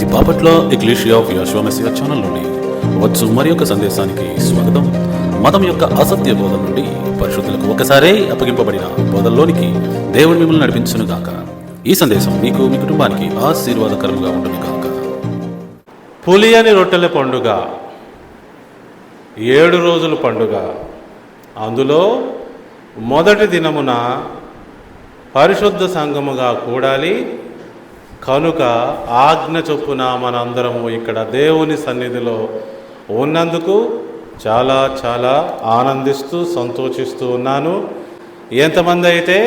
ఈ Bapatla ecclesia of Jehovah Messiah channel నుండి వచ్చు మరి యొక్క సందేశానికి స్వాగతం. మతం యొక్క అసత్య బోధన నుండి పరిశుద్ధులకు ఒకసారే అప్పగింపబడిన బోధల్లోనికి దేవుడు మిమ్మల్ని నడిపించును గాక. ఈ సందేశం మీకు మీ కుటుంబానికి ఆశీర్వాదకరంగా ఉంటుంది గాక. పులియని రొట్టెల పండుగ 7 రోజుల పండుగ. అందులో మొదటి దినమున పరిశుద్ధ సంఘముగా కూడాలి. కనుక ఆజ్ఞ చొప్పున మనందరము ఇక్కడ దేవుని సన్నిధిలో ఉన్నందుకు చాలా చాలా ఆనందిస్తూ సంతోషిస్తూ ఉన్నాను. ఎంతమంది అయితే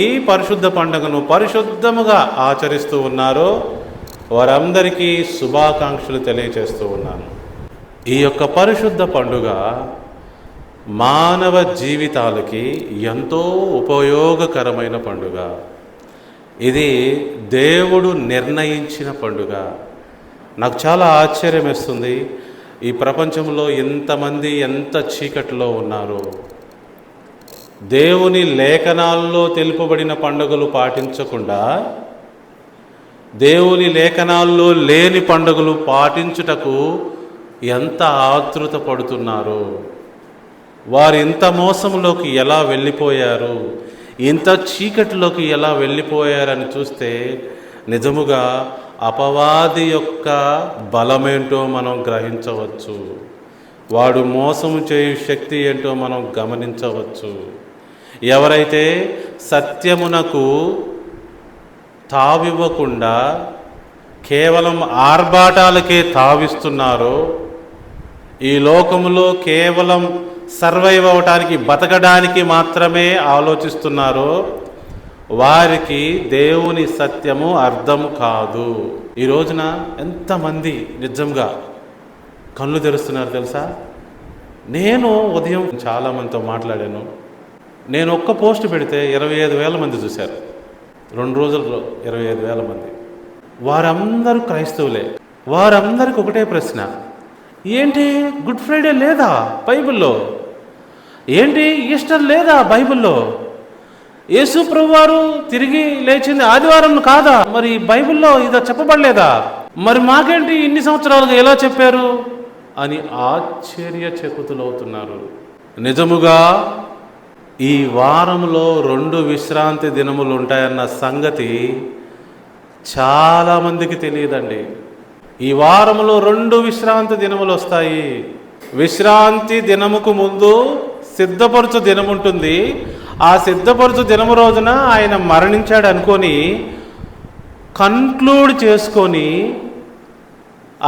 ఈ పరిశుద్ధ పండుగను పరిశుద్ధముగా ఆచరిస్తూ ఉన్నారో వారందరికీ శుభాకాంక్షలు తెలియజేస్తూ ఉన్నాను. ఈ యొక్క పరిశుద్ధ పండుగ మానవ జీవితాలకి ఎంతో ఉపయోగకరమైన పండుగ. ఇది దేవుడు నిర్ణయించిన పండుగ. నాకు చాలా ఆశ్చర్యం వేస్తుంది, ఈ ప్రపంచంలో ఎంతమంది ఎంత చీకటిలో ఉన్నారు. దేవుని లేఖనాల్లో తెలుపబడిన పండుగలు పాటించకుండా దేవుని లేఖనాల్లో లేని పండుగలు పాటించుటకు ఎంత ఆతృత పడుతున్నారు. వారు ఇంత మోసంలోకి ఎలా వెళ్ళిపోయారు, ఇంత చీకటిలోకి ఎలా వెళ్ళిపోయారని చూస్తే నిజముగా అపవాది యొక్క బలమేంటో మనం గ్రహించవచ్చు. వాడు మోసము చేయు శక్తి ఏంటో మనం గమనించవచ్చు. ఎవరైతే సత్యమునకు తావివ్వకుండా కేవలం ఆర్భాటాలకే తావిస్తున్నారో, ఈ లోకములో కేవలం సర్వైవ్ అవటానికి బతకడానికి మాత్రమే ఆలోచిస్తున్నారో వారికి దేవుని సత్యము అర్థం కాదు. ఈ రోజున ఎంతమంది నిజంగా కళ్ళు తెరుస్తున్నారు తెలుసా? నేను ఉదయం చాలామందితో మాట్లాడాను. నేను ఒక్క పోస్ట్ పెడితే 25,000 మంది చూశారు. 2 రోజుల్లో 25,000 మంది. వారందరూ క్రైస్తవులే. వారందరికి ఒకటే ప్రశ్న, ఏంటి గుడ్ ఫ్రైడే లేదా బైబిల్లో? ఏంటి ఈస్టర్ లేదా బైబిల్లో? యేసు ప్రభువారు తిరిగి లేచింది ఆదివారం కాదా? మరి బైబిల్లో ఇదో చెప్పబడలేదా? మరి మాకేంటి ఇన్ని సంవత్సరాలుగా ఎలా చెప్పారు అని ఆశ్చర్యచకితులవుతున్నారు. నిజముగా ఈ వారంలో 2 విశ్రాంతి దినములు ఉంటాయన్న సంగతి చాలామందికి తెలియదండి. ఈ వారంలో 2 విశ్రాంతి దినములు వస్తాయి. విశ్రాంతి దినముకు ముందు సిద్ధపరచు దినం ఉంటుంది. ఆ సిద్ధపరచు దినము రోజున ఆయన మరణించాడు అనుకొని కన్క్లూడ్ చేసుకొని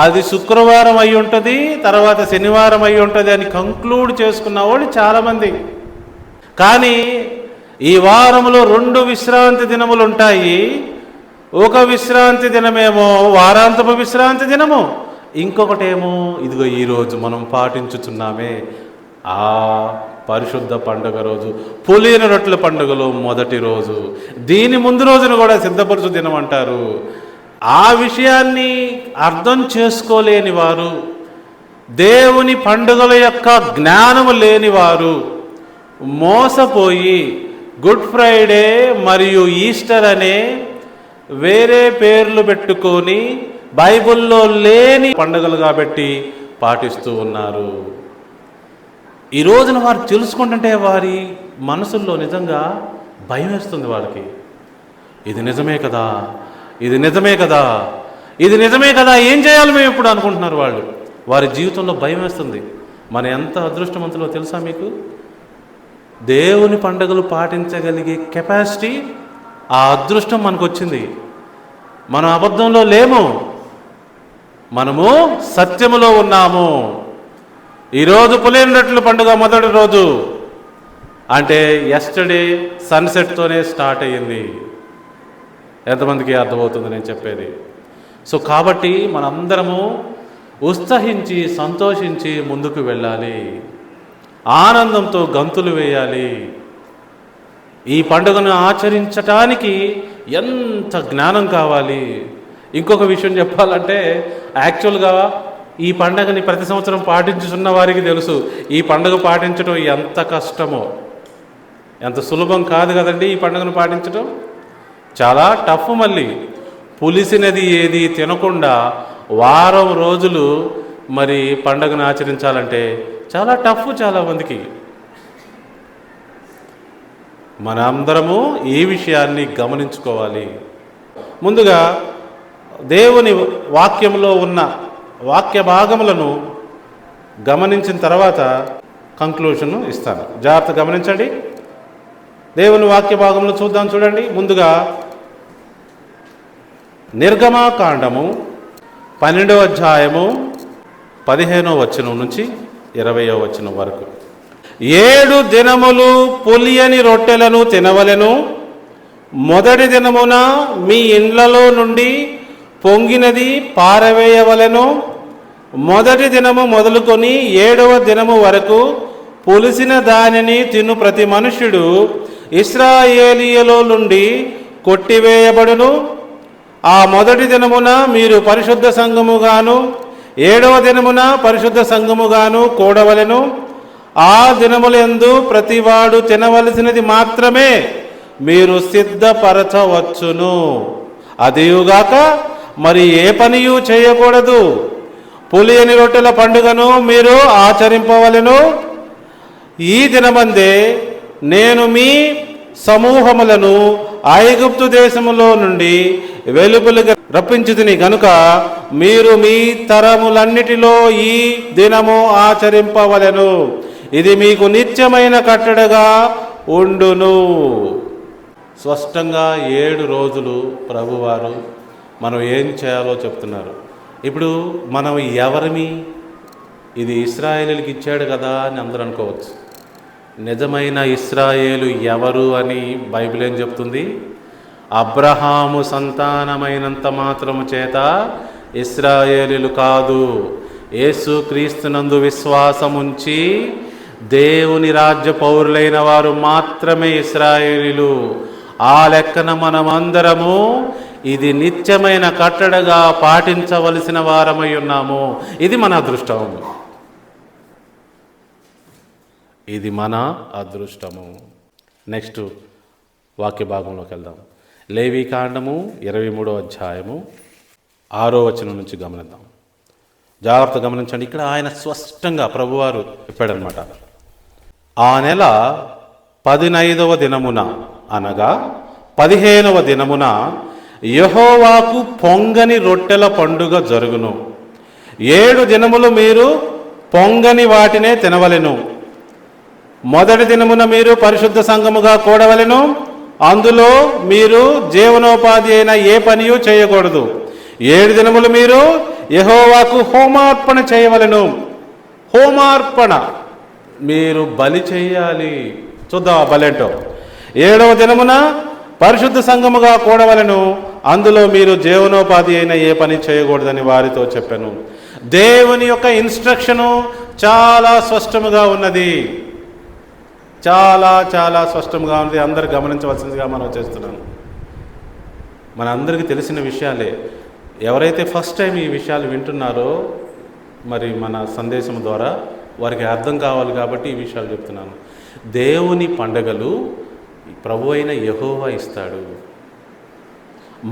అది శుక్రవారం అయి ఉంటుంది, తర్వాత శనివారం అయి ఉంటుంది అని కంక్లూడ్ చేసుకున్న వాళ్ళు చాలామంది. కానీ ఈ వారంలో 2 విశ్రాంతి దినములు ఉంటాయి. ఒక విశ్రాంతి దినమేమో వారాంతపు విశ్రాంతి దినము, ఇంకొకటేమో ఇదిగో ఈరోజు మనం పాటించుతున్నామే ఆ పరిశుద్ధ పండుగ రోజు, పులియని రొట్టెల పండుగలో మొదటి రోజు. దీని ముందు రోజును కూడా సిద్ధపరచు దినం అంటారు. ఆ విషయాన్ని అర్థం చేసుకోలేని వారు, దేవుని పండుగల యొక్క జ్ఞానము లేని వారు మోసపోయి గుడ్ ఫ్రైడే మరియు ఈస్టర్ అనే వేరే పేర్లు పెట్టుకొని బైబిల్లో లేని పండుగలు కాబట్టి పాటిస్తూ ఉన్నారు. ఈ రోజున వారు తెలుసుకుంటుంటే వారి మనసుల్లో నిజంగా భయం వేస్తుంది. వాళ్ళకి ఇది నిజమే కదా, ఇది నిజమే కదా, ఇది నిజమే కదా, ఏం చేయాలి మేము ఇప్పుడు అనుకుంటున్నారు వాళ్ళు. వారి జీవితంలో భయం వేస్తుంది. మన ఎంత అదృష్టవంతులో తెలుసా మీకు? దేవుని పండుగలు పాటించగలిగే కెపాసిటీ, ఆ అదృష్టం మనకు వచ్చింది. మనం అబద్ధంలో లేము, మనము సత్యములో ఉన్నాము. ఈరోజు పులియని రొట్టెల పండుగ మొదటి రోజు అంటే ఎస్టర్డే సన్సెట్తోనే స్టార్ట్ అయ్యింది. ఎంతమందికి అర్థమవుతుంది నేను చెప్పేది? సో కాబట్టి మనందరము ఉత్సహించి సంతోషించి ముందుకు వెళ్ళాలి, ఆనందంతో గంతులు వేయాలి. ఈ పండుగను ఆచరించటానికి ఎంత జ్ఞానం కావాలి. ఇంకొక విషయం చెప్పాలంటే, యాక్చువల్గా ఈ పండుగని ప్రతి సంవత్సరం పాటించుతున్న వారికి తెలుసు ఈ పండుగ పాటించడం ఎంత కష్టమో. ఎంత సులభం కాదు కదండి ఈ పండుగను పాటించడం, చాలా టఫ్. మళ్ళీ పులిసినది ఏది తినకుండా వారం రోజులు మరి పండగను ఆచరించాలంటే చాలా టఫ్ చాలా మందికి. మనందరము ఈ విషయాన్ని గమనించుకోవాలి. ముందుగా దేవుని వాక్యంలో ఉన్న వాక్య భాగములను గమనించిన తర్వాత కంక్లూషన్ ఇస్తాను. జాగ్రత్త గమనించండి. దేవుని వాక్య భాగంలో చూద్దాం. చూడండి, ముందుగా నిర్గమాకాండము 12వ అధ్యాయము 15వ వచనం నుంచి 20వ వచనం వరకు. 7 దినములు పులియని రొట్టెలను తినవలెను. మొదటి దినమున మీ ఇండ్లలో నుండి పొంగినది పారవేయవలెను. మొదటి దినము మొదలుకొని 7వ దినము వరకు పులిసిన దానిని తిను ప్రతి మనుష్యుడు ఇశ్రాయేలీయుల నుండి కొట్టివేయబడును. ఆ మొదటి దినమున మీరు పరిశుద్ధ సంఘముగాను 7వ దినమున పరిశుద్ధ సంఘముగాను కూడవలెను. ఆ దినములందు ప్రతివాడు తినవలసినది మాత్రమే మీరు సిద్ధపరచవచ్చును. అదియుగాక మరి ఏ పనియు చేయకూడదు. పులియని రొట్టెల పండుగను మీరు ఆచరింపవలెను. ఈ దినమందే నేను మీ సమూహములను ఐగుప్తు దేశములో నుండి వెలుపలిగా రప్పించుతిని గనుక మీరు మీ తరములన్నిటిలో ఈ దినము ఆచరింపవలెను. ఇది మీకు నిత్యమైన కట్టడగా ఉండును. స్పష్టంగా 7 రోజులు ప్రభువారు మనం ఏం చేయాలో చెప్తున్నారు. ఇప్పుడు మనం ఎవరిమి? ఇది ఇశ్రాయేలుకి ఇచ్చాడు కదా అని అందరూ అనుకోవచ్చు. నిజమైన ఇశ్రాయేలు ఎవరు అని బైబిల్ ఏం చెప్తుంది? అబ్రహాము సంతానమైనంత మాత్రము చేత ఇశ్రాయేలులు కాదు, యేసుక్రీస్తునందు విశ్వాసముంచి దేవుని రాజ్య పౌరులైన వారు మాత్రమే ఇశ్రాయేలీలు. ఆ లెక్కన మనమందరము ఇది నిత్యమైన కట్టడగా పాటించవలసిన వారమై ఉన్నాము. ఇది మన అదృష్టం. ఇది మన అదృష్టము. నెక్స్ట్ వాక్య భాగంలోకి వెళ్దాం. లేవీకాండము 23వ అధ్యాయము 6వ వచనం నుంచి గమనిద్దాం. జాగ్రత్త గమనించండి. ఇక్కడ ఆయన స్పష్టంగా ప్రభువారు చెప్పాడనమాట. ఆ నెల 15వ దినమున అనగా 15వ దినమున యెహోవాకు పొంగని రొట్టెల పండుగ జరుగును. 7 దినములు మీరు పొంగని వాటినే తినవలెను. మొదటి దినమున మీరు పరిశుద్ధ సంఘముగా కూడవలెను. అందులో మీరు జీవనోపాధి అయిన ఏ పనియూ చేయకూడదు. 7 దినములు మీరు యెహోవాకు హోమార్పణ చేయవలెను. హోమార్పణ మీరు బలి చేయాలి. చూద్దాం ఆ బలేంటో. 7వ దినమున పరిశుద్ధ సంఘముగా కూడవలెను. అందులో మీరు జీవనోపాధి అయిన ఏ పని చేయకూడదని వారితో చెప్పాను. దేవుని యొక్క ఇన్స్ట్రక్షను చాలా స్పష్టముగా ఉన్నది. చాలా చాలా స్పష్టంగా ఉంది. అందరు గమనించవలసిందిగా మనం చేస్తున్నాను. మన అందరికీ తెలిసిన విషయాలే. ఎవరైతే ఫస్ట్ టైం ఈ విషయాలు వింటున్నారో మరి మన సందేశం ద్వారా వారికి అర్థం కావాలి కాబట్టి ఈ విషయాలు చెప్తున్నాను. దేవుని పండగలు ప్రభు అయిన యెహోవా ఇస్తాడు.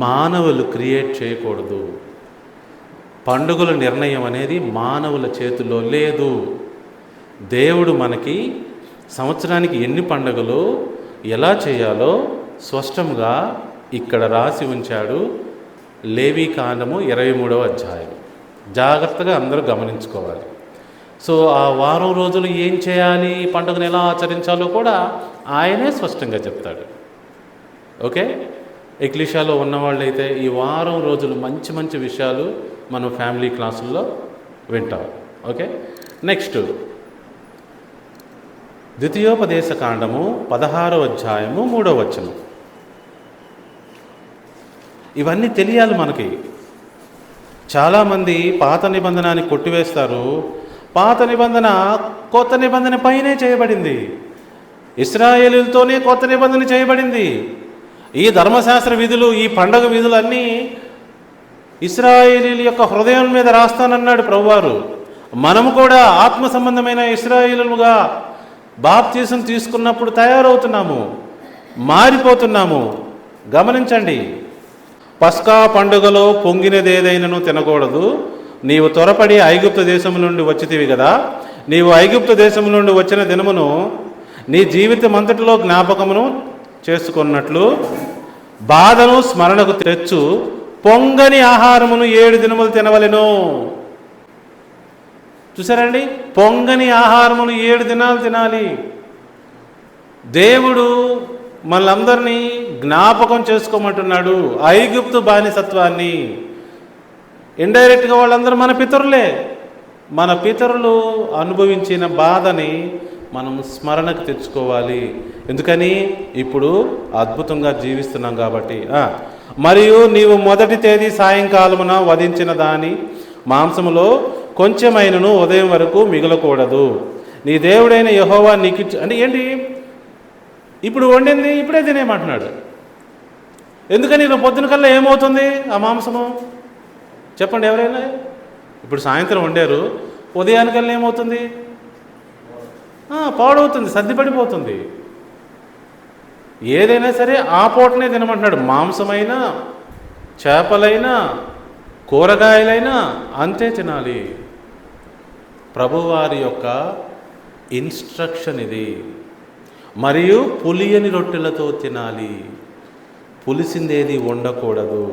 మానవులు క్రియేట్ చేయకూడదు. పండుగల నిర్ణయం అనేది మానవుల చేతుల్లో లేదు. దేవుడు మనకి సంవత్సరానికి ఎన్ని పండుగలు ఎలా చేయాలో స్పష్టంగా ఇక్కడ రాసి ఉంచాడు. లేవీకాండము 23వ అధ్యాయం. జాగ్రత్తగా అందరూ గమనించుకోవాలి. సో ఆ వారం రోజులు ఏం చేయాలి, పండుగను ఎలా ఆచరించాలో కూడా ఆయనే స్పష్టంగా చెప్తాడు. ఓకే, ఎక్లీషియాలో ఉన్నవాళ్ళైతే ఈ వారం రోజులు మంచి మంచి విషయాలు మనం ఫ్యామిలీ క్లాసుల్లో వింటాం. ఓకే, నెక్స్ట్ ద్వితీయోపదేశ కాండము 16వ అధ్యాయము 3వ వచనం. ఇవన్నీ తెలియాలి మనకి. చాలామంది పాత నిబంధనని కొట్టివేస్తారు. పాత నిబంధన కొత్త నిబంధన పైనే చేయబడింది. ఇశ్రాయేలులతోనే కొత్త నిబంధన చేయబడింది. ఈ ధర్మశాస్త్ర విధులు, ఈ పండగ విధులు అన్నీ ఇశ్రాయేలీల యొక్క హృదయం మీద రాస్తానన్నాడు ప్రభువారు. మనము కూడా ఆత్మ సంబంధమైన ఇశ్రాయేలుగా బాప్తీసం తీసుకున్నప్పుడు తయారవుతున్నాము, మారిపోతున్నాము. గమనించండి, పస్కా పండుగలో పొంగినదేదైనను తినకూడదు. నీవు త్వరపడి ఐగుప్తు దేశం నుండి వచ్చితివి కదా, నీవు ఐగుప్తు దేశం నుండి వచ్చిన దినమును నీ జీవితం అంతటిలో జ్ఞాపకమును చేసుకున్నట్లు బాధను స్మరణకు తెచ్చు పొంగని ఆహారమును 7 దినములు తినవలెను. చూసారండి, పొంగని ఆహారమును 7 దినాలు తినాలి. దేవుడు మనలందరినీ జ్ఞాపకం చేసుకోమంటున్నాడు. ఐగుప్తు బానిసత్వాన్ని ఇండైరెక్ట్గా వాళ్ళందరూ మన పితరులే. మన పితరులు అనుభవించిన బాధని మనం స్మరణకు తెచ్చుకోవాలి. ఎందుకని? ఇప్పుడు అద్భుతంగా జీవిస్తున్నాం కాబట్టి. మరియు నీవు మొదటి తేదీ సాయంకాలమున వధించిన దాని మాంసములో కొంచెమైనను ఉదయం వరకు మిగలకూడదు. నీ దేవుడైన యెహోవా నీకు అంటే ఏంటి? ఇప్పుడు వండింది ఇప్పుడే తినేయమంటున్నాడు. ఎందుకని? రేపు పొద్దున కల్లా ఏమవుతుంది ఆ మాంసము? చెప్పండి ఎవరైనా. ఇప్పుడు సాయంత్రం వండారు, ఉదయానికల్లా ఏమవుతుంది? పాడవుతుంది, సర్దిపడిపోతుంది. ఏదైనా సరే ఆ పూటనే తినమంటున్నాడు. మాంసమైనా, చేపలైనా, కూరగాయలైనా అంతే తినాలి. ప్రభువారి యొక్క ఇన్స్ట్రక్షన్ ఇది. మరియు పులియని రొట్టెలతో తినాలి, పులిసిందేది ఉండకూడదు.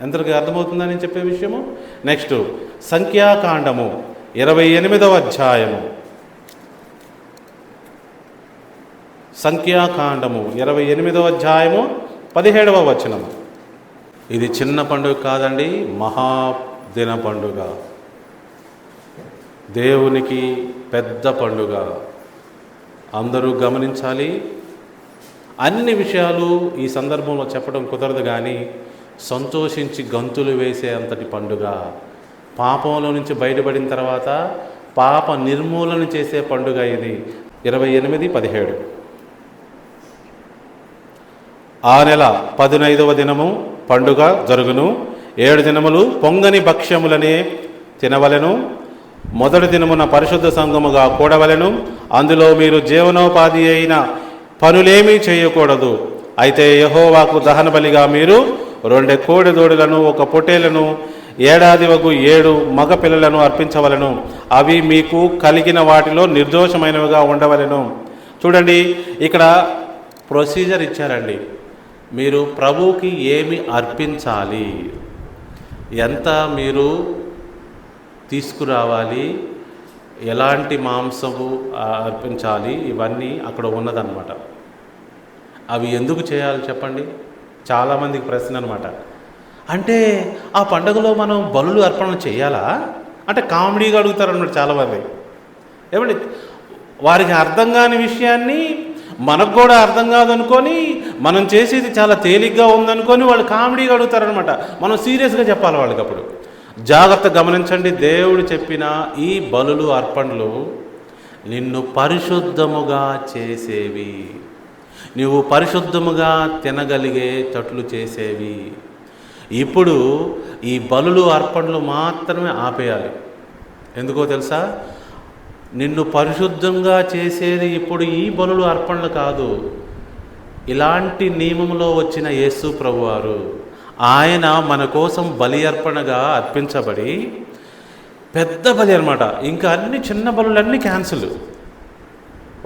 ఎంతకు అర్థమవుతుందని చెప్పే విషయము. నెక్స్ట్ సంఖ్యాకాండము 28వ అధ్యాయము. సంఖ్యాకాండము 28వ అధ్యాయము 17వ వచనము. ఇది చిన్న పండుగ కాదండి, మహాదిన పండుగ, దేవునికి పెద్ద పండుగ. అందరూ గమనించాలి. అన్ని విషయాలు ఈ సందర్భంలో చెప్పడం కుదరదు, కానీ సంతోషించి గంతులు వేసే అంతటి పండుగ. పాపంలో నుంచి బయటపడిన తర్వాత పాప నిర్మూలన చేసే పండుగ ఇది. 28:17. ఆ నెల 15వ దినము పండుగ జరుగును. 7 దినములు పొంగని భక్ష్యములనే తినవలెను. మొదటి దినమున పరిశుద్ధ సంఘముగా కూడవలెను. అందులో మీరు జీవనోపాధి అయిన పనులేమీ చేయకూడదు. అయితే యెహోవాకు దహన బలిగా మీరు 2 కోడె దూడలను, 1 పొట్టేలను, ఏడాదివగు 7 మగ పిల్లలను అర్పించవలెను. అవి మీకు కలిగిన వాటిలో నిర్దోషమైనవిగా ఉండవలెను. చూడండి, ఇక్కడ ప్రొసీజర్ ఇచ్చారండి. మీరు ప్రభువుకి ఏమి అర్పించాలి, ఎంత మీరు తీసుకురావాలి, ఎలాంటి మాంసము అర్పించాలి, ఇవన్నీ అక్కడ ఉన్నదన్నమాట. అవి ఎందుకు చేయాలి చెప్పండి? చాలామందికి ప్రశ్న అనమాట. అంటే ఆ పండుగలో మనం బలులు అర్పణ చేయాలా అంటే కామెడీగా అడుగుతారన్నమాట చాలామంది. ఏమండి, వారికి అర్థం కాని విషయాన్ని మనకు కూడా అర్థం కాదనుకొని, మనం చేసేది చాలా తేలిగ్గా ఉందనుకొని వాళ్ళు కామెడీగా అడుగుతారనమాట. మనం సీరియస్గా చెప్పాలి వాళ్ళకి. అప్పుడు జాగ్రత్త గమనించండి. దేవుడు చెప్పిన ఈ బలులు అర్పణలు నిన్ను పరిశుద్ధముగా చేసేవి, నువ్వు పరిశుద్ధముగా తినగలిగే తట్లు చేసేవి. ఇప్పుడు ఈ బలులు అర్పణలు మాత్రమే ఆపేయాలి. ఎందుకో తెలుసా? నిన్ను పరిశుద్ధంగా చేసేది ఇప్పుడు ఈ బలులు అర్పణలు కాదు. ఇలాంటి నియమంలో వచ్చిన యేసు ప్రభువారు, ఆయన మన కోసం బలి అర్పణగా అర్పించబడి పెద్ద బలి అనమాట. ఇంకా అన్ని చిన్న బలులన్నీ క్యాన్సిల్.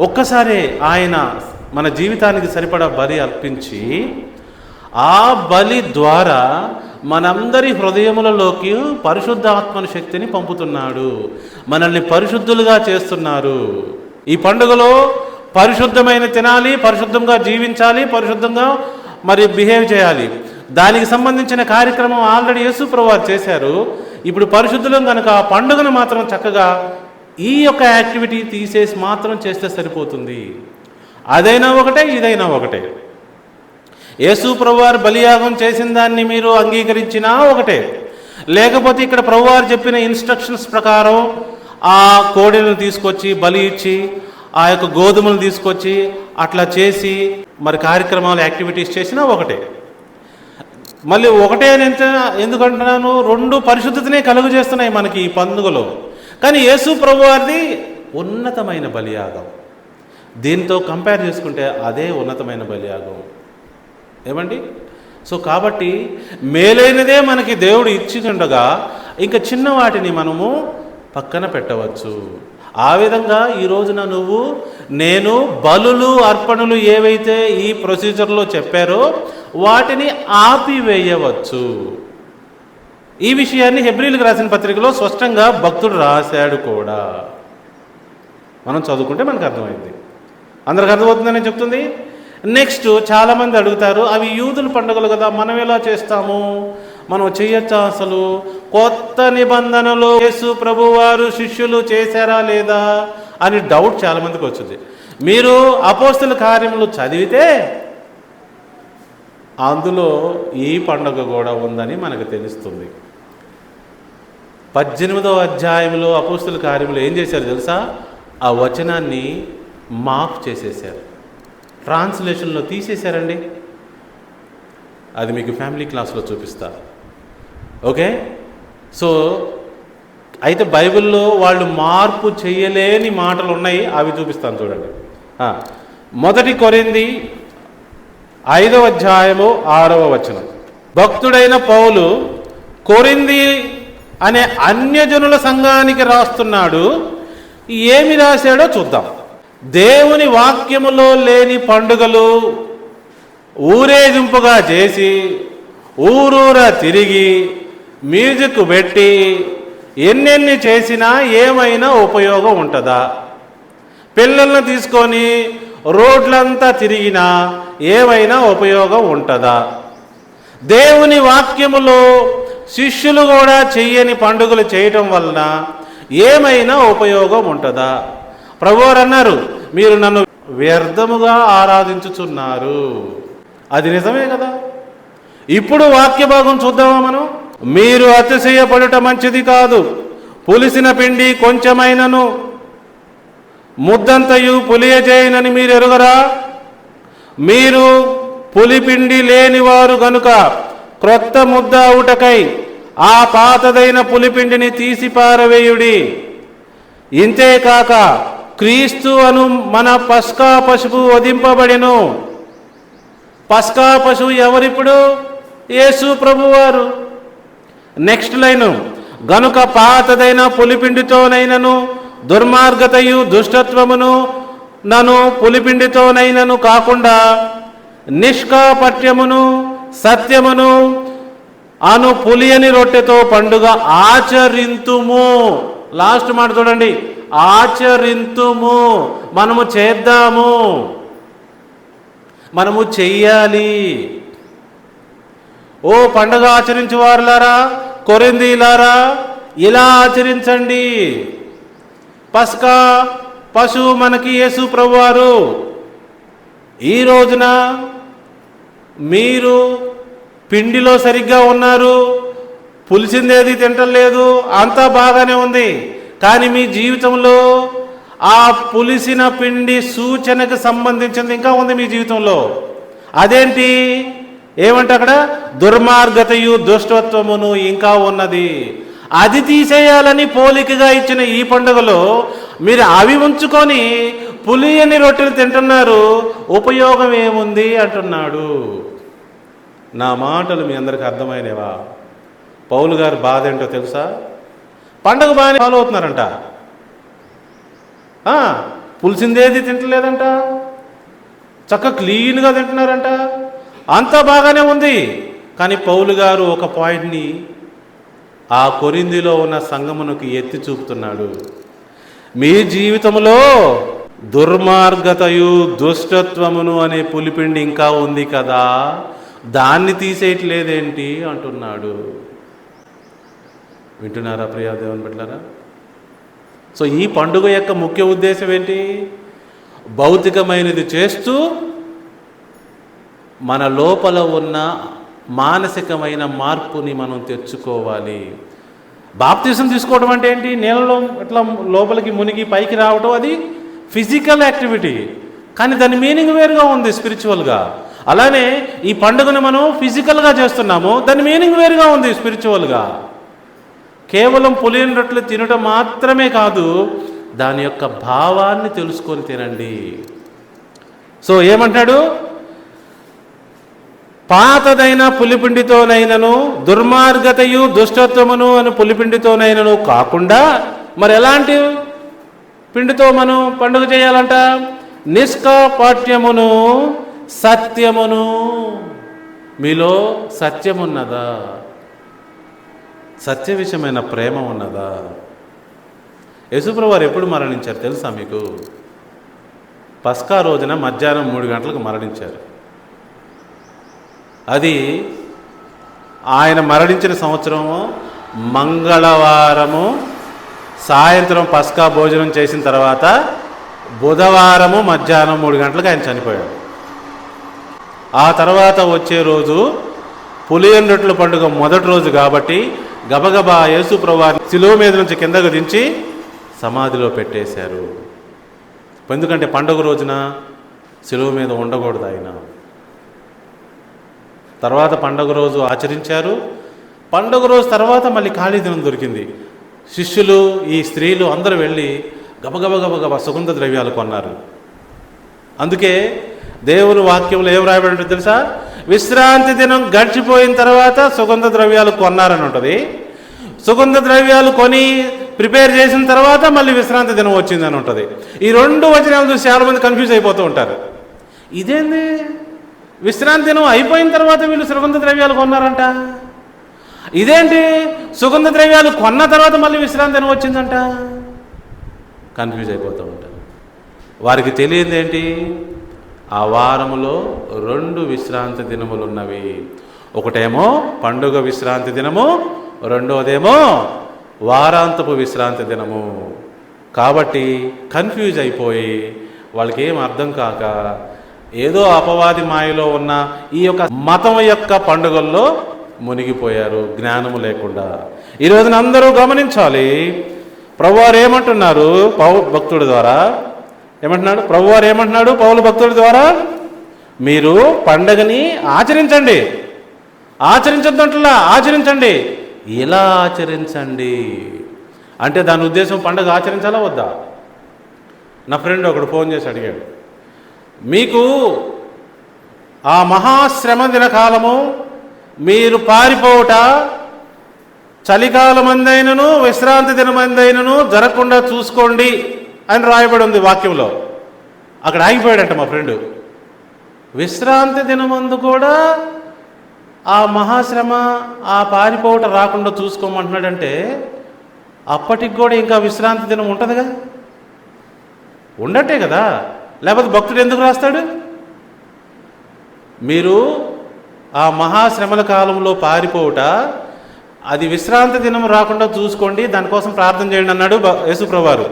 ఒక్కసారి ఆయన మన జీవితానికి సరిపడా బలి అర్పించి ఆ బలి ద్వారా మనందరి హృదయములలోకి పరిశుద్ధాత్మని శక్తిని పంపుతున్నాడు, మనల్ని పరిశుద్ధులుగా చేస్తున్నారు. ఈ పండుగలో పరిశుద్ధమైన తినాలి, పరిశుద్ధంగా జీవించాలి, పరిశుద్ధంగా మరి బిహేవ్ చేయాలి. దానికి సంబంధించిన కార్యక్రమం ఆల్రెడీ యేసు ప్రభువారు చేశారు. ఇప్పుడు పరిశుద్ధులం కనుక ఆ పండుగను మాత్రం చక్కగా ఈ యొక్క యాక్టివిటీ తీసేసి మాత్రం చేస్తే సరిపోతుంది. అదైనా ఒకటే, ఇదైనా ఒకటే. యేసు ప్రభువారు బలియాగం చేసిన దాన్ని మీరు అంగీకరించినా ఒకటే, లేకపోతే ఇక్కడ ప్రభువారు చెప్పిన ఇన్స్ట్రక్షన్స్ ప్రకారం ఆ కోడెలను తీసుకొచ్చి బలి ఇచ్చి ఆ యొక్క గోధుమలు తీసుకొచ్చి అట్లా చేసి మరి కార్యక్రమాలు యాక్టివిటీస్ చేసినా ఒకటే. మళ్ళీ ఒకటే అని ఎందుకంటున్నాను? 2 పరిశుద్ధతనే కలుగు చేస్తున్నాయి మనకి ఈ పండుగలో. కానీ యేసు ప్రభువారిది ఉన్నతమైన బలియాగం. దీంతో కంపేర్ చేసుకుంటే అదే ఉన్నతమైన బలియాగం. ఏమండి? సో కాబట్టి మేలైనదే మనకి దేవుడు ఇచ్చిండగా ఇంకా చిన్న వాటిని మనము పక్కన పెట్టవచ్చు. ఆ విధంగా ఈ రోజున నేను బలులు అర్పణలు ఏవైతే ఈ ప్రొసీజర్లో చెప్పారో వాటిని ఆపివేయవచ్చు. ఈ విషయాన్ని హెబ్రీలకు రాసిన పత్రికలో స్పష్టంగా భక్తుడు రాశాడు కూడా. మనం చదువుకుంటే మనకు అర్థమైంది. అందరికి అర్థమవుతుందని చెప్తుంది. నెక్స్ట్ చాలామంది అడుగుతారు, అవి యూదుల పండుగలు కదా, మనం ఎలా చేస్తాము, మనం చేయొచ్చా అసలు? కొత్త నిబంధనలో యేసు ప్రభువారు శిష్యులు చేశారా లేదా అని డౌట్ చాలామందికి వచ్చింది. మీరు అపోస్తల కార్యములు చదివితే అందులో ఈ పండుగ కూడా ఉందని మనకు తెలుస్తుంది. 18వ అధ్యాయంలో అపోస్తల కార్యములు ఏం చేశారు తెలుసా? ఆ వచనాన్ని మాఫ్ చేసేసారు, ట్రాన్స్లేషన్లో తీసేశారండి. అది మీకు ఫ్యామిలీ క్లాస్లో చూపిస్తా. ఓకే, సో అయితే బైబిల్లో వాళ్ళు మార్పు చేయలేని మాటలు ఉన్నాయి, అవి చూపిస్తాను చూడండి. 1 కొరింథీ 5వ అధ్యాయము 6వ వచనం. భక్తుడైన పౌలు కొరింథీ అనే అన్యజనుల సంఘానికి రాస్తున్నాడు. ఏమి రాశాడో చూద్దాం. దేవుని వాక్యములో లేని పండుగలు ఊరేగింపుగా చేసి ఊరూరా తిరిగి మ్యూజిక్ పెట్టి ఎన్నెన్ని చేసినా ఏమైనా ఉపయోగం ఉంటుందా? పిల్లలను తీసుకొని రోడ్లంతా తిరిగినా ఏమైనా ఉపయోగం ఉంటుందా? దేవుని వాక్యములో శిష్యులు కూడా చెయ్యని పండుగలు చేయటం వలన ఏమైనా ఉపయోగం ఉంటుందా? ప్రభువారు అన్నారు, మీరు నన్ను వ్యర్థముగా ఆరాధించుచున్నారు. అది నిజమే కదా. ఇప్పుడు వాక్య భాగం చూద్దామా మనం. మీరు అతిశయపడుట మంచిది కాదు. పులిసిన పిండి కొంచెమైనను ముద్దంతయు పులియజేయనని మీరు ఎరుగరా? మీరు పులిపిండి లేనివారు గనుక క్రొత్త ముద్ద అవుటకై ఆ పాతదైన పులిపిండిని తీసి పారవేయుడి. ఇంతేకాక క్రీస్తు అను మన పస్కా పశువు వధింపబడెను. పస్కా పశువు ఎవరిప్పుడు? యేసు ప్రభువారు. నెక్స్ట్ లైను, గనుక పాతదైన పులిపిండితోనైనను దుర్మార్గతయు దుష్టత్వమును నన్ను పులిపిండితోనైనను కాకుండా నిష్కాపట్యమును సత్యమును అను పులియని రొట్టెతో పండుగ ఆచరింతుము. లాస్ట్ మాట చూడండి, ఆచరింతుము. మనము చేద్దాము, మనము చెయ్యాలి. ఓ పండుగ ఆచరించేవారులారా, కొరింథీలారా, ఇలా ఆచరించండి. పస్కా పశువు మనకి యేసు ప్రభువారు. ఈ రోజున మీరు పిండిలో సరిగ్గా ఉన్నారు, పులిసిందేది తింటలేదు, అంతా బాగానే ఉంది. కానీ మీ జీవితంలో ఆ పులిసిన పిండి సూచనకు సంబంధించింది ఇంకా ఉంది మీ జీవితంలో. అదేంటి? ఏమంటే అక్కడ దుర్మార్గతయు దుష్టత్వమును ఇంకా ఉన్నది. అది తీసేయాలని పోలికగా ఇచ్చిన ఈ పండుగలో మీరు అవి ఉంచుకొని పులియని రొట్టెలు తింటున్నారు, ఉపయోగం ఏముంది అంటున్నాడు. నా మాటలు మీ అందరికీ అర్థమైనవా? పౌలు గారు బాధ ఏంటో తెలుసా? పండుగ బాగానే ఫాలో అవుతున్నారంట, పులిసిందేది తింటలేదంట, చక్కగా క్లీన్గా తింటున్నారంట, అంతా బాగానే ఉంది. కానీ పౌలు గారు ఒక పాయింట్ని ఆ కొరింథీలో ఉన్న సంఘమునకు ఎత్తి చూపుతున్నాడు. మీ జీవితంలో దుర్మార్గతయు దుష్టత్వమును అనే పులిపిండి ఇంకా ఉంది కదా, దాన్ని తీసేయట్లేదేంటి అంటున్నాడు. వింటున్నారా ప్రియా దేవుని బిడ్డలారా? సో ఈ పండుగ యొక్క ముఖ్య ఉద్దేశం ఏంటి? భౌతికమైనది చేస్తూ మన లోపల ఉన్న మానసికమైన మార్పుని మనం తెచ్చుకోవాలి. బాప్తిజం తీసుకోవడం అంటే ఏంటి? నీళ్ళలో ఇట్లా లోపలికి మునిగి పైకి రావడం, అది ఫిజికల్ యాక్టివిటీ. కానీ దాని మీనింగ్ వేరుగా ఉంది స్పిరిచువల్గా. అలానే ఈ పండుగను మనం ఫిజికల్గా చేస్తున్నాము, దాని మీనింగ్ వేరుగా ఉంది స్పిరిచువల్గా. కేవలం పులియని రొట్టెలు తినడం మాత్రమే కాదు, దాని యొక్క భావాన్ని తెలుసుకొని తినండి. సో ఏమంటాడు? పాతదైన పులిపిండితోనైనను దుర్మార్గతయు దుష్టత్వమును అని పులిపిండితోనైనను కాకుండా మరి ఎలాంటి పిండితో మనం పండుగ చేయాలంట? నిష్కాపట్యమును సత్యమును. మీలో సత్యమున్నదా? సత్య విషయమైన ప్రేమ ఉన్నదా? యేసుప్రభువు వారు ఎప్పుడు మరణించారు తెలుసా మీకు? పస్కా రోజున మధ్యాహ్నం 3 గంటలకు మరణించారు. అది ఆయన మరణించిన సంవత్సరము మంగళవారము సాయంత్రం పస్కా భోజనం చేసిన తర్వాత బుధవారము మధ్యాహ్నం 3 గంటలకు ఆయన చనిపోయాడు. ఆ తర్వాత వచ్చే రోజు పులియని రొట్టెల పండుగ మొదటి రోజు కాబట్టి గబగబా యేసుప్రభువు వారిని శిలువ మీద నుంచి కిందకు దించి సమాధిలో పెట్టేశారు. ఎందుకంటే పండుగ రోజున శిలువ మీద ఉండకూడదు ఆయన. తర్వాత పండుగ రోజు ఆచరించారు. పండుగ రోజు తర్వాత మళ్ళీ ఖాళీ దినం దొరికింది. శిష్యులు, ఈ స్త్రీలు అందరూ వెళ్ళి గబగబ సుగంధ ద్రవ్యాలు కొన్నారు. అందుకే దేవుని వాక్యంలో ఏం రాయబడి ఉంటుంది తెలుసా? విశ్రాంతి దినం గడిచిపోయిన తర్వాత సుగంధ ద్రవ్యాలు కొన్నారని ఉంటుంది. సుగంధ ద్రవ్యాలు కొని ప్రిపేర్ చేసిన తర్వాత మళ్ళీ విశ్రాంతి దినం వచ్చిందని ఉంటుంది. ఈ 2 వచనాలు చూసి చాలా మంది కన్ఫ్యూజ్ అయిపోతూ ఉంటారు. ఇదేంది, విశ్రాంతి దినం అయిపోయిన తర్వాత వీళ్ళు సుగంధ ద్రవ్యాలు కొన్నారంట, ఇదేంటి సుగంధ ద్రవ్యాలు కొన్న తర్వాత మళ్ళీ విశ్రాంతి దినం వచ్చిందంట? కన్ఫ్యూజ్ అయిపోతూ ఉంటారు. వారికి తెలియదు ఏంటి, ఆ వారములో 2 విశ్రాంతి దినములు ఉన్నవి. ఒకటేమో పండుగ విశ్రాంతి దినము, రెండోదేమో వారాంతపు విశ్రాంతి దినము. కాబట్టి కన్ఫ్యూజ్ అయిపోయి వాళ్ళకి ఏం అర్థం కాక ఏదో అపవాది మాయలో ఉన్న ఈ యొక్క మతం యొక్క పండుగల్లో మునిగిపోయారు జ్ఞానము లేకుండా. ఈ రోజున అందరూ గమనించాలి. ప్రభువారు ఏమంటున్నారు పౌలు భక్తుడి ద్వారా? ఏమంటున్నాడు ప్రభువారు? ఏమంటున్నాడు పౌలు భక్తుడి ద్వారా? మీరు పండగని ఆచరించండి. ఆచరించొద్దంటలా, ఆచరించండి. ఇలా ఆచరించండి అంటే దాని ఉద్దేశం పండగ ఆచరించాలా వద్దా? నా ఫ్రెండ్ ఒకడు ఫోన్ చేసి అడిగాడు, మీకు ఆ మహాశ్రమ దినకాలము మీరు పారిపోవట చలికాలమందైనను విశ్రాంతి దినమందైనను జరగకుండా చూసుకోండి అని రాయబడి ఉంది వాక్యంలో. అక్కడ ఆగిపోయాడంట మా ఫ్రెండ్. విశ్రాంతి దినమందు కూడా ఆ మహాశ్రమ, ఆ పారిపోవట రాకుండా చూసుకోమంటున్నాడంటే అప్పటికి కూడా ఇంకా విశ్రాంతి దినం ఉంటుందిగా? ఉండట్టే కదా, లేకపోతే భక్తుడు ఎందుకు రాస్తాడు? మీరు ఆ మహాశ్రమల కాలంలో పారిపోవట, అది విశ్రాంతి దినం రాకుండా చూసుకోండి, దానికోసం ప్రార్థన చేయండి అన్నాడు యేసుప్రభువు వారు.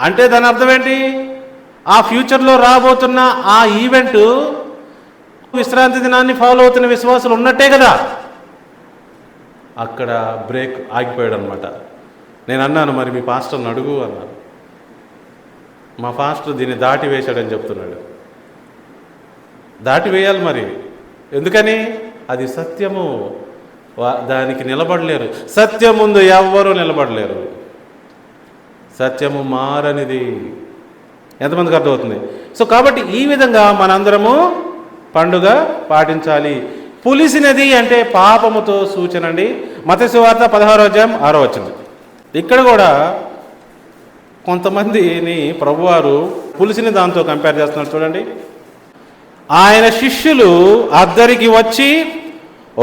అంటే దాని అర్థం ఏంటి? ఆ ఫ్యూచర్లో రాబోతున్న ఆ ఈవెంట్ విశ్రాంతి దినాన్ని ఫాలో అవుతున్న విశ్వాసులు ఉన్నట్టే కదా. అక్కడ బ్రేక్ ఆగిపోయాడు అనమాట. నేను అన్నాను, మరి మీ పాస్టర్ని అడుగు అన్నాను. మా పాస్టర్ దీన్ని దాటి వేశాడని చెప్తున్నాడు. దాటి వేయాలి మరి. ఎందుకని? అది సత్యము, దానికి నిలబడలేరు. సత్యం ముందు ఎవ్వరూ నిలబడలేరు. సత్యము మారనిది. ఎంతమందికి అర్థమవుతుంది? సో కాబట్టి ఈ విధంగా మనందరము పండుగ పాటించాలి. పులిసినది అంటే పాపముతో సూచన అండి. మత్తయి సువార్త 16వ అధ్యాయం 6వ వచనం. ఇక్కడ కూడా కొంతమందిని ప్రభువారు పులిసిన దాంతో కంపేర్ చేస్తున్నారు చూడండి. ఆయన శిష్యులు అద్దరికి వచ్చి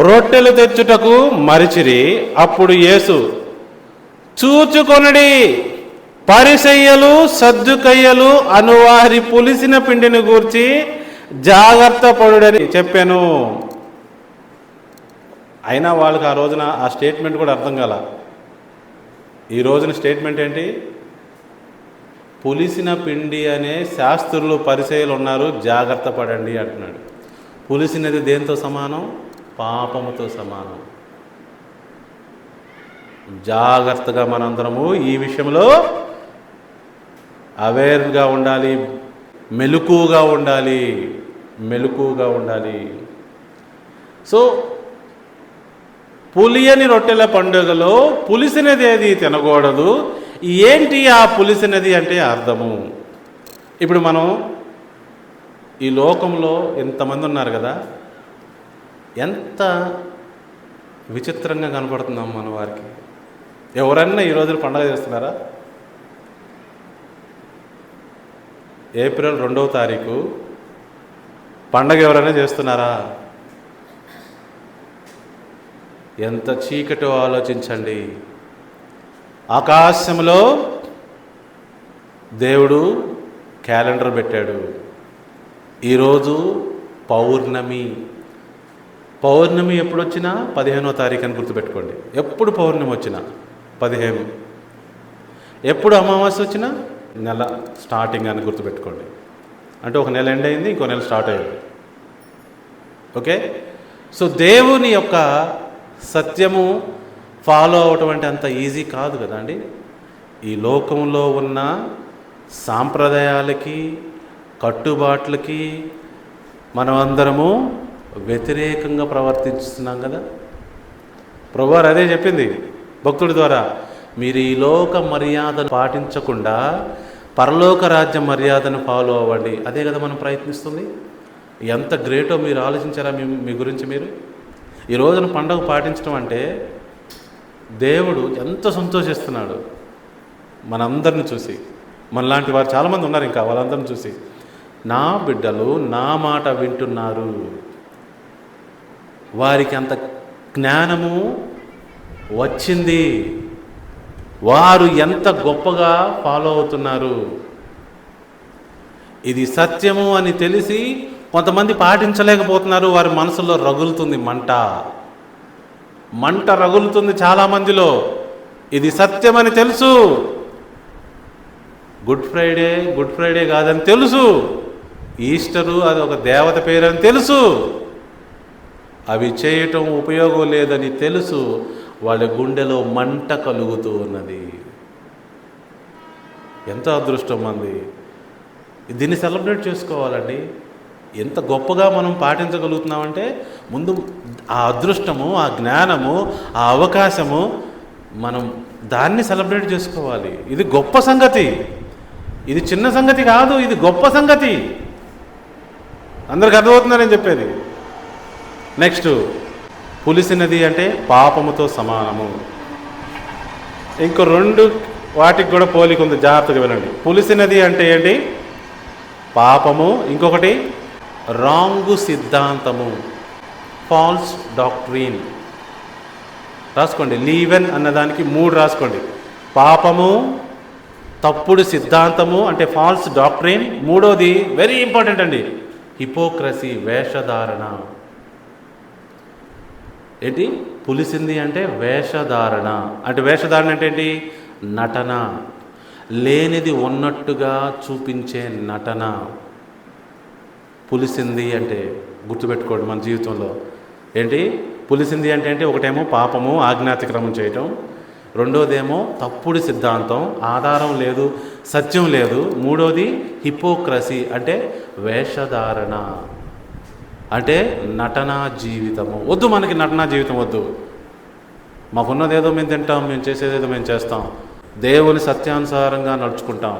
రొట్టెలు తెచ్చుటకు మరిచిరి. అప్పుడు యేసు, చూచుకొనడి, పరిసయ్యులు సద్దుకయ్యులు అనువారి పులిసిన పిండిని గూర్చి జాగ్రత్త పడుడని చెప్పాను. అయినా వాళ్ళకి ఆ రోజున ఆ స్టేట్మెంట్ కూడా అర్థం కాల. ఈ రోజున స్టేట్మెంట్ ఏంటి? పులిసిన పిండి అనే శాస్త్రులు పరిసయ్యులు ఉన్నారు, జాగ్రత్త పడండి అంటున్నాడు. పులిసినది దేంతో సమానం? పాపముతో సమానం. జాగ్రత్తగా మనందరము ఈ విషయంలో అవేర్గా ఉండాలి, మెలకువగా ఉండాలి, మెలకువగా ఉండాలి. సో పులియని రొట్టెల పండుగలో పులిసినది ఏది తినకూడదు. ఏంటి ఆ పులిసినది అంటే అర్థము? ఇప్పుడు మనం ఈ లోకంలో ఎంతమంది ఉన్నారు కదా, ఎంత విచిత్రంగా కనపడుతున్నాం మన వారికి. ఎవరన్నా ఈ రోజున పండగ చేస్తున్నారా? ఏప్రిల్ 2వ తారీఖు పండగ ఎవరైనా చేస్తున్నారా? ఎంత చీకటో ఆలోచించండి. ఆకాశంలో దేవుడు క్యాలెండర్ పెట్టాడు. ఈరోజు పౌర్ణమి. పౌర్ణమి ఎప్పుడు వచ్చినా 15వ తారీఖు అని గుర్తుపెట్టుకోండి. ఎప్పుడు పౌర్ణమి వచ్చినా 15. ఎప్పుడు అమావాస్య వచ్చినా నెల స్టార్టింగ్ అని గుర్తుపెట్టుకోండి. అంటే ఒక నెల ఎండ్ అయింది, ఇంకో నెల స్టార్ట్ అయింది. ఓకే. సో దేవుని యొక్క సత్యము ఫాలో అవటం అంటే అంత ఈజీ కాదు కదండి. ఈ లోకంలో ఉన్న సాంప్రదాయాలకి, కట్టుబాట్లకి మనం అందరము వ్యతిరేకంగా ప్రవర్తిస్తున్నాం కదా. ప్రభువారు అదే చెప్పింది భక్తుడి ద్వారా, మీరు ఈ లోక మర్యాదను పాటించకుండా పరలోక రాజ్య మర్యాదను ఫాలో అవ్వండి. అదే కదా మనం ప్రయత్నిస్తుంది. ఎంత గ్రేటో మీరు ఆలోచించారా మీ గురించి మీరు? ఈ రోజున పండుగ పాటించడం అంటే దేవుడు ఎంత సంతోషిస్తున్నాడు మనందరిని చూసి. మనలాంటి వారు చాలామంది ఉన్నారు ఇంకా, వాళ్ళందరిని చూసి నా బిడ్డలు నా మాట వింటున్నారు, వారికి అంత జ్ఞానము వచ్చింది, వారు ఎంత గొప్పగా ఫాలో అవుతున్నారు. ఇది సత్యము అని తెలిసి కొంతమంది పాటించలేకపోతున్నారు. వారి మనసులో రగులుతుంది మంట రగులుతుంది చాలామందిలో. ఇది సత్యమని తెలుసు, గుడ్ ఫ్రైడే కాదని తెలుసు, ఈస్టరు అది ఒక దేవత పేరు అని తెలుసు, అవి చేయటం ఉపయోగం లేదని తెలుసు, వాళ్ళ గుండెలో మంట కలుగుతూ ఉన్నది. ఎంత అదృష్టం మంది దీన్ని సెలబ్రేట్ చేసుకోవాలండి. ఎంత గొప్పగా మనం పాటించగలుగుతున్నామంటే ముందు ఆ అదృష్టము, ఆ జ్ఞానము, ఆ అవకాశము మనం దాన్ని సెలబ్రేట్ చేసుకోవాలి. ఇది గొప్ప సంగతి, ఇది చిన్న సంగతి కాదు, ఇది గొప్ప సంగతి. అందరికి అర్థమవుతుందని చెప్పేది. నెక్స్ట్, పులిసినది అంటే పాపముతో సమానము. ఇంకో 2 వాటికి కూడా పోలిక ఉంది, జాగ్రత్తగా వినండి. పులిసినది అంటే ఏంటి? పాపము. ఇంకొకటి రాంగు సిద్ధాంతము, ఫాల్స్ డాక్ట్రీన్. రాసుకోండి, లీవెన్ అన్నదానికి 3 రాసుకోండి. పాపము, తప్పుడు సిద్ధాంతము అంటే ఫాల్స్ డాక్ట్రీన్. 3వది వెరీ ఇంపార్టెంట్ అండి, హిపోక్రసీ, వేషధారణ. ఏంటి పులిసింది అంటే? వేషధారణ. అంటే వేషధారణ అంటే ఏంటి? నటన, లేనిది ఉన్నట్టుగా చూపించే నటన. పులిసింది అంటే గుర్తుపెట్టుకోండి మన జీవితంలో. ఏంటి పులిసింది అంటే? ఒకటేమో పాపము, ఆజ్ఞాతిక్రమం చేయటం. 2వదేమో తప్పుడు సిద్ధాంతం, ఆధారం లేదు, సత్యం లేదు. 3వది హిపోక్రసీ అంటే వేషధారణ, అంటే నటనా జీవితము. వద్దు మనకి నటనా జీవితం వద్దు. మాకున్నదేదో మేము తింటాం, మేము చేసేదేదో మేము చేస్తాం, దేవుని సత్యానుసారంగా నడుచుకుంటాం.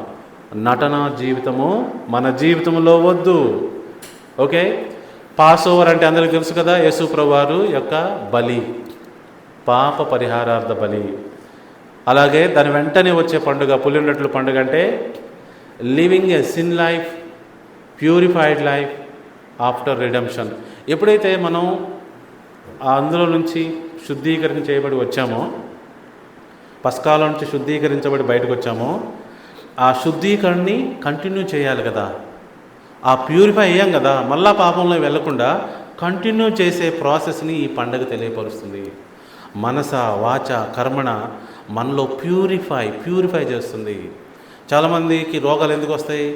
నటనా జీవితము మన జీవితంలో వద్దు. ఓకే. పాస్ ఓవర్ అంటే అందరికీ తెలుసు కదా, యేసు ప్రభువారు యొక్క బలి, పాప పరిహారార్థ బలి. అలాగే దాని వెంటనే వచ్చే పండుగ పులిండట్లు పండుగ. అంటే living a sin life, purified life after redemption. ఎప్పుడైతే మనం అందులో నుంచి శుద్ధీకరణ చేయబడి వచ్చామో, పస్కాల నుంచి శుద్ధీకరించబడి బయటకు వచ్చామో, ఆ శుద్ధీకరణని కంటిన్యూ చేయాలి కదా. ఆ ప్యూరిఫై అయ్యాం కదా, మళ్ళా పాపంలో వెళ్లకుండా కంటిన్యూ చేసే ప్రాసెస్ని ఈ పండుగ తెలియపరుస్తుంది. మనస, వాచ, కర్మణ మనలో ప్యూరిఫై చేస్తుంది. చాలామందికి రోగాలు ఎందుకు వస్తాయి?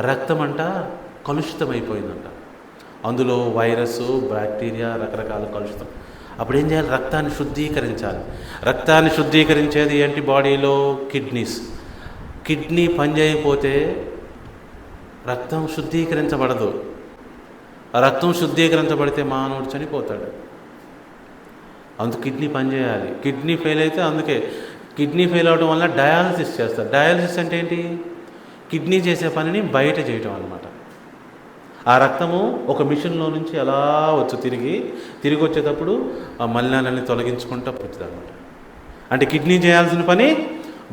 రక్తం అంట కలుషితమైపోయిందంట, అందులో వైరస్, బ్యాక్టీరియా, రకరకాల కలుషితం. అప్పుడు ఏం చేయాలి? రక్తాన్ని శుద్ధీకరించాలి. రక్తాన్ని శుద్ధీకరించేది ఏంటి? బాడీలో కిడ్నీ పనిచేయకపోతే రక్తం శుద్ధీకరించబడదు. రక్తం శుద్ధీకరించబడితే మానవుడు చనిపోతాడు. అందుకు కిడ్నీ పనిచేయాలి. కిడ్నీ ఫెయిల్ అయితే, అందుకే కిడ్నీ ఫెయిల్ అవడం వల్ల డయాలసిస్ చేస్తారు. డయాలసిస్ అంటే ఏంటి? కిడ్నీ చేసే పనిని బయట చేయటం అన్నమాట. ఆ రక్తము ఒక మిషన్లో నుంచి అలా వచ్చి తిరిగి వచ్చేటప్పుడు ఆ మలినాలన్నీ తొలగించుకుంటూ పోతుంది అనమాట. అంటే కిడ్నీ చేయాల్సిన పని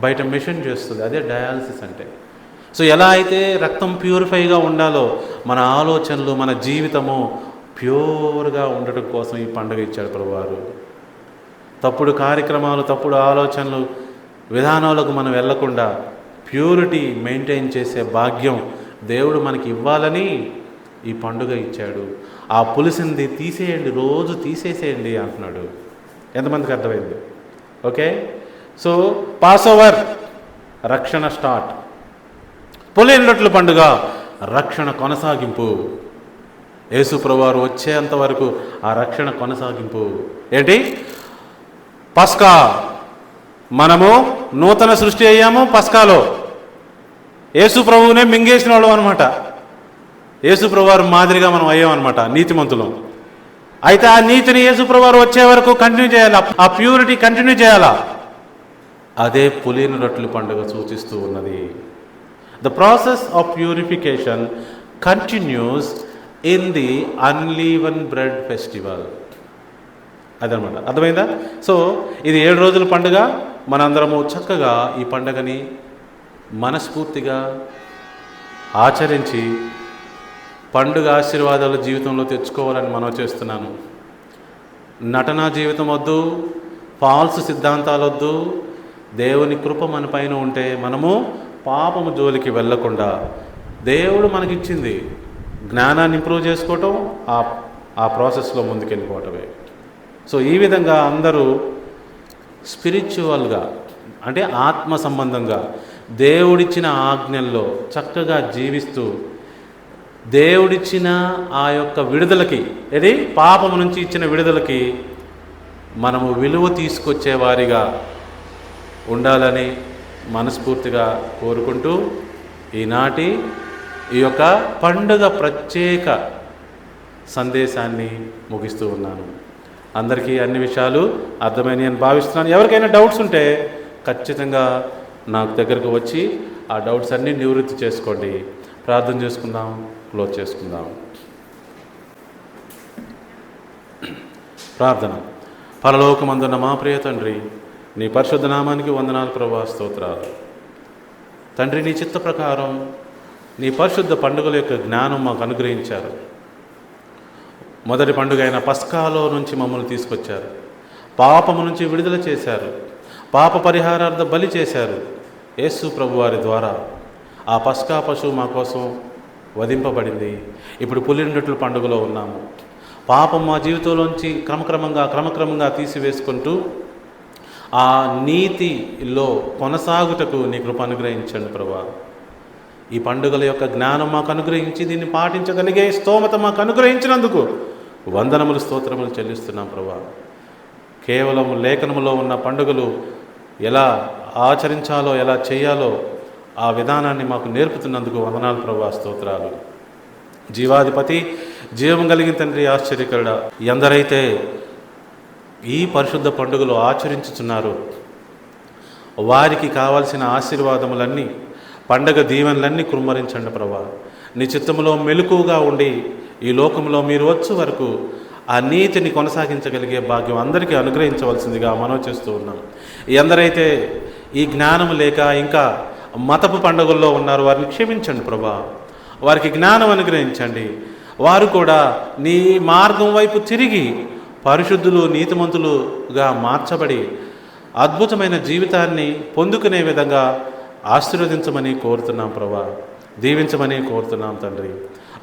బయట మిషన్ చేస్తుంది. అదే డయాలసిస్ అంటే. సో ఎలా అయితే రక్తం ప్యూరిఫైగా ఉండాలో మన ఆలోచనలు, మన జీవితము ప్యూర్గా ఉండటం కోసం ఈ పండుగ ఇచ్చాడు ప్రభువారు. తప్పుడు కార్యక్రమాలు, తప్పుడు ఆలోచనలు, విధానాలకు మనం వెళ్లకుండా ప్యూరిటీ మెయింటైన్ చేసే భాగ్యం దేవుడు మనకి ఇవ్వాలని ఈ పండుగ ఇచ్చాడు. ఆ పులిసింది తీసేయండి, రోజు తీసేసేయండి అంటున్నాడు. ఎంతమందికి అర్థమైంది? ఓకే. సో పాస్ ఓవర్ రక్షణ స్టార్ట్, పులియని రొట్టెల పండుగ రక్షణ కొనసాగింపు. యేసు ప్రభువారు వచ్చేంత వరకు ఆ రక్షణ కొనసాగింపు. ఏంటి? పస్కా. మనము నూతన సృష్టి అయ్యాము పస్కాలో. యేసు ప్రభువునే మింగేసిన వాళ్ళం అనమాట. యేసు ప్రభువారు మాదిరిగా మనం అయ్యామన్నమాట, నీతిమంతులం. అయితే ఆ నీతిని యేసు ప్రభువారు వచ్చే వరకు కంటిన్యూ చేయాలా, ఆ ప్యూరిటీ కంటిన్యూ చేయాలా. అదే పులియని రొట్టెల పండుగ సూచిస్తూ ఉన్నది. The process of purification continues in the unleavened bread festival. అదనమాట. అర్థమైందా? సో ఇది 7 రోజుల పండుగ. మనందరము చక్కగా ఈ పండుగని మనస్ఫూర్తిగా ఆచరించి పండుగ ఆశీర్వాదాలు జీవితంలో తెచ్చుకోవాలని మనం చేస్తున్నాను. నటనా జీవితం వద్దు, ఫాల్స్ సిద్ధాంతాలు వద్దు. దేవుని కృప మన పైన ఉంటే మనము పాపము జోలికి వెళ్ళకుండా దేవుడు మనకిచ్చింది జ్ఞానాన్ని ఇంప్రూవ్ చేసుకోవటం, ఆ ప్రాసెస్లో ముందుకెళ్ళిపోవటమే. సో ఈ విధంగా అందరూ స్పిరిచువల్గా, అంటే ఆత్మ సంబంధంగా దేవుడిచ్చిన ఆజ్ఞల్లో చక్కగా జీవిస్తూ దేవుడిచ్చిన ఆ యొక్క విడుదలకి, ఏది పాపము నుంచి ఇచ్చిన విడుదలకి మనము విలువ తీసుకొచ్చే వారిగా ఉండాలని మనస్ఫూర్తిగా కోరుకుంటూ ఈనాటి ఈ యొక్క పండుగ ప్రత్యేక సందేశాన్ని ముగిస్తూ ఉన్నాను. అందరికీ అన్ని విషయాలు అర్థమైనవి అని భావిస్తున్నాను. ఎవరికైనా డౌట్స్ ఉంటే ఖచ్చితంగా నాకు దగ్గరకు వచ్చి ఆ డౌట్స్ అన్నీ నివృత్తి చేసుకోండి. ప్రార్థన చేసుకుందాం, క్లోజ్ చేసుకుందాం. ప్రార్థన. పరలోకమందున్న మా ప్రియ తండ్రి, నీ పరిశుద్ధ నామానికి వందనాలు ప్రభువా, స్తోత్రాలు. తండ్రి, నీ చిత్త ప్రకారం నీ పరిశుద్ధ పండుగల యొక్క జ్ఞానం మాకు అనుగ్రహించారు. మొదటి పండుగ అయిన పస్కాలో నుంచి మమ్మల్ని తీసుకొచ్చారు. పాపము నుంచి విడుదల చేశారు. పాప పరిహారార్థ బలి చేశారు. యేసు ప్రభువారి ద్వారా ఆ పస్కా పశువు మా కోసం వధింపబడింది. ఇప్పుడు పులియని రొట్టెల పండుగలో ఉన్నాము. పాపం మా జీవితంలోంచి క్రమక్రమంగా తీసివేసుకుంటూ ఆ నీతిలో కొనసాగుటకు నీ కృప అనుగ్రహించండి ప్రభువా. ఈ పండుగల యొక్క జ్ఞానం మాకు అనుగ్రహించి దీన్ని పాటించగలిగే స్తోమత మాకు అనుగ్రహించినందుకు వందనములు, స్తోత్రములు చెల్లిస్తున్నాం ప్రభువా. కేవలం లేఖనములో ఉన్న పండుగలు ఎలా ఆచరించాలో, ఎలా చేయాలో ఆ విధానాన్ని మాకు నేర్పుతున్నందుకు వందనాలు ప్రభువా, స్తోత్రాలు. జీవాధిపతి, జీవం కలిగిన తండ్రి, ఆశ్చర్యకరుడా, ఎందరైతే ఈ పరిశుద్ధ పండుగలు ఆచరించుచున్నారు వారికి కావాల్సిన ఆశీర్వాదములన్నీ, పండగ దీవెనలన్నీ కుమ్మరించండి ప్రభా. నీ చిత్తములో మెలకువగా ఉండి ఈ లోకంలో మీరు వచ్చే వరకు ఆ నీతిని కొనసాగించగలిగే భాగ్యం అందరికీ అనుగ్రహించవలసిందిగా మనవి చేస్తూ ఉన్నాం. ఎందరైతే ఈ జ్ఞానం లేక ఇంకా మతపు పండుగల్లో ఉన్నారు వారిని క్షమించండి ప్రభా. వారికి జ్ఞానం అనుగ్రహించండి. వారు కూడా నీ మార్గం వైపు తిరిగి పరిశుద్ధులు, నీతిమంతులుగా మార్చబడి అద్భుతమైన జీవితాన్ని పొందుకునే విధంగా ఆశీర్వదించమని కోరుతున్నాం ప్రభా. దీవించమని కోరుతున్నాం తండ్రి.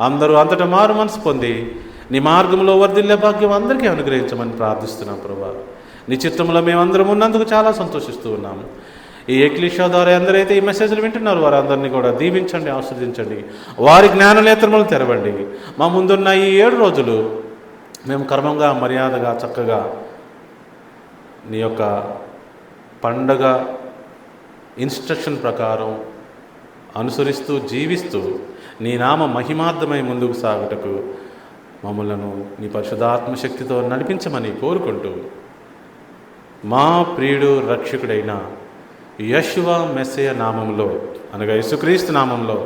అందరూ అంతటా మారు మనసు పొంది నీ మార్గంలో వర్ధిల్లే భాగ్యం అందరికీ అనుగ్రహించమని ప్రార్థిస్తున్నాం ప్రభా. నీ చిత్తంలో మేమందరం ఉన్నందుకు చాలా సంతోషిస్తూ ఉన్నాము. ఈ ఎక్లీషా ద్వారా ఎందరైతే ఈ మెసేజ్లు వింటున్నారు వారందరినీ కూడా దీవించండి, ఆశీర్వదించండి. వారి జ్ఞాననేత్రములను తెరవండి. మా ముందున్న ఈ 7 రోజులు మేము క్రమంగా, మర్యాదగా, చక్కగా నీ యొక్క పండగ ఇన్స్ట్రక్షన్ ప్రకారం అనుసరిస్తూ జీవిస్తూ నీ నామ మహిమార్థమై ముందుకు సాగుటకు మమ్మలను నీ పరిశుద్ధాత్మ శక్తితో నడిపించమని కోరుకుంటూ మా ప్రియుడు రక్షకుడైన యెషువా మెస్సయ నామంలో, అనగా యేసుక్రీస్తు నామంలో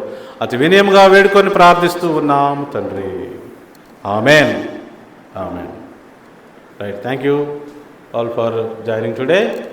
అతి వినయముగా వేడుకొని ప్రార్థిస్తూ ఉన్నాము తండ్రి. Amen. Amen. Right. Thank you all for joining today.